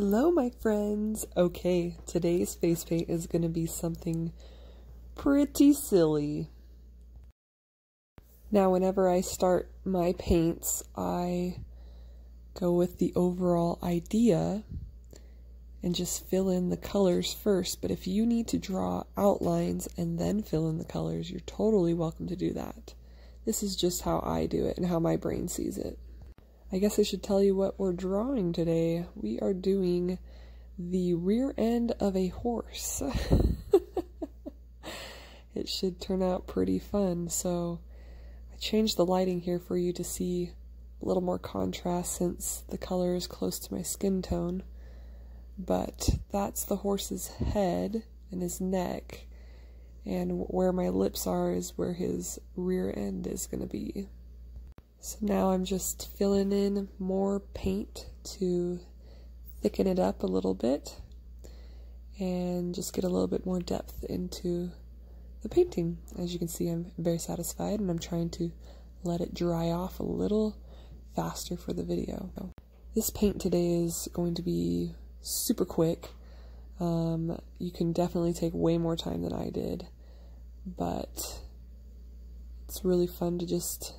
Hello, my friends. Okay, today's face paint is going to be something pretty silly. Now, whenever I start my paints, I go with the overall idea and just fill in the colors first. But if you need to draw outlines and then fill in the colors, you're totally welcome to do that. This is just how I do it and how my brain sees it. I guess I should tell you what we're drawing today. We are doing the rear end of a horse. It should turn out pretty fun. So I changed the lighting here for you to see a little more contrast since the color is close to my skin tone. But that's the horse's head and his neck, and where my lips are is where his rear end is going to be. So now I'm just filling in more paint to thicken it up a little bit and just get a little bit more depth into the painting. As you can see, I'm very satisfied and I'm trying to let it dry off a little faster for the video. This paint today is going to be super quick. You can definitely take way more time than I did, but it's really fun to just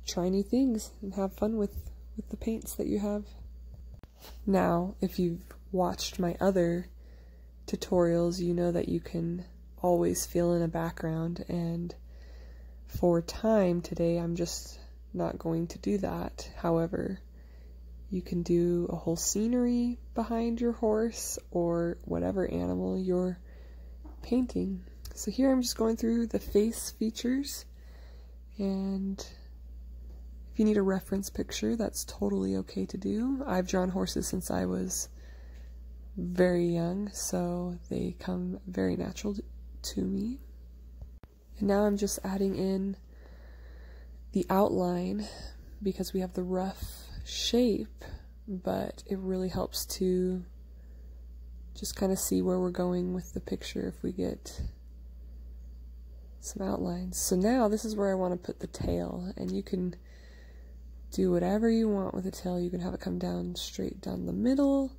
try new things and have fun with the paints that you have. Now, if you've watched my other tutorials, you know that you can always fill in a background, and for time today I'm just not going to do that. However, you can do a whole scenery behind your horse or whatever animal you're painting. So here I'm just going through the face features, and if you need a reference picture, that's totally okay to do. I've drawn horses since I was very young, so they come very natural to me. And now I'm just adding in the outline because we have the rough shape, but it really helps to just kind of see where we're going with the picture if we get some outlines. So now this is where I want to put the tail, and you can do whatever you want with the tail. You can have it come down straight down the middle.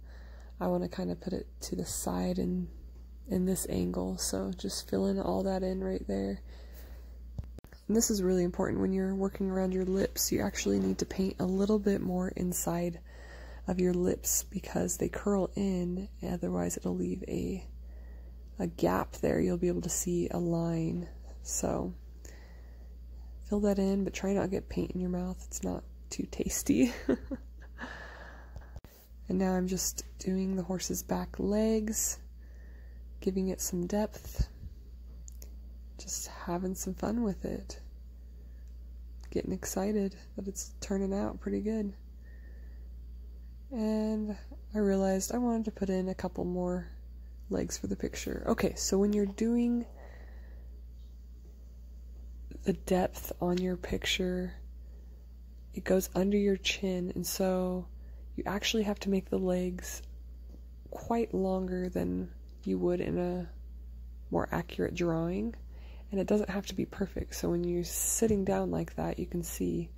I want to kind of put it to the side and in this angle, so just fill in all that in right there. And this is really important when you're working around your lips. You actually need to paint a little bit more inside of your lips because they curl in, otherwise it'll leave a gap there. You'll be able to see a line. So fill that in, but try not to get paint in your mouth. It's not too tasty. And now I'm just doing the horse's back legs, giving it some depth, just having some fun with it, getting excited that it's turning out pretty good. And I realized I wanted to put in a couple more legs for the picture. Okay, so when you're doing the depth on your picture, it goes under your chin, and so you actually have to make the legs quite longer than you would in a more accurate drawing, and it doesn't have to be perfect. So when you're sitting down like that, you can see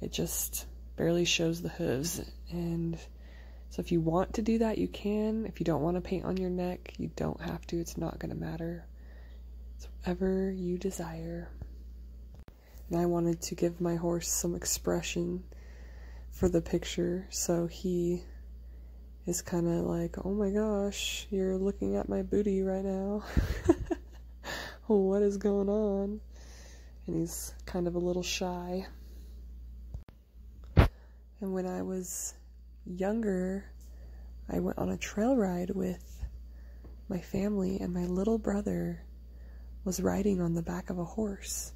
it just barely shows the hooves. And so if you want to do that, you can. If you don't want to paint on your neck, you don't have to. It's not going to matter. It's whatever you desire. And I wanted to give my horse some expression for the picture, so he is kind of like, oh my gosh, you're looking at my booty right now. What is going on? And he's kind of a little shy. And when I was younger, I went on a trail ride with my family, and my little brother was riding on the back of a horse,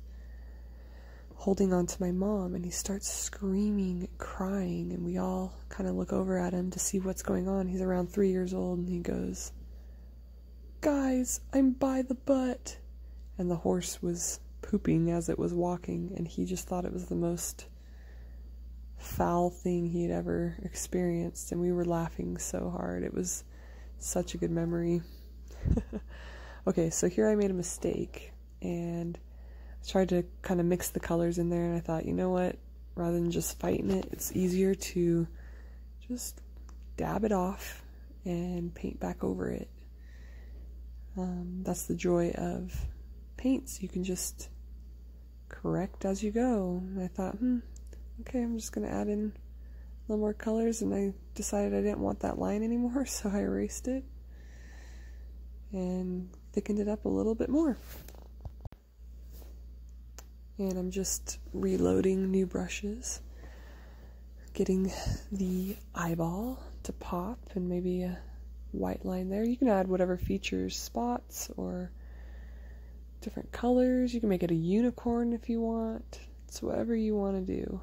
holding on to my mom, and he starts screaming, crying, and we all kind of look over at him to see what's going on. He's around 3 years old, and he goes, "Guys, I'm by the butt." And the horse was pooping as it was walking, and he just thought it was the most foul thing he had ever experienced, and we were laughing so hard. It was such a good memory. Okay, so here I made a mistake, and I tried to kind of mix the colors in there, and I thought, you know what, rather than just fighting it, it's easier to just dab it off and paint back over it. That's the joy of paints. You can just correct as you go. And I thought, okay, I'm just going to add in a little more colors, and I decided I didn't want that line anymore, so I erased it and thickened it up a little bit more. And I'm just reloading new brushes, getting the eyeball to pop and maybe a white line there. You can add whatever features, spots or different colors. You can make it a unicorn if you want. It's whatever you want to do.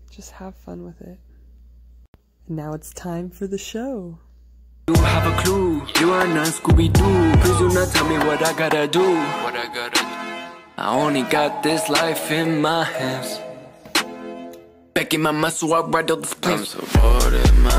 Just have fun with it. And now it's time for the show. You have a clue, you are not Scooby-Doo. Please do not tell me what I gotta do. I only got this life in my hands. Back in my muscle, I ride all this plane. I'm so bored in my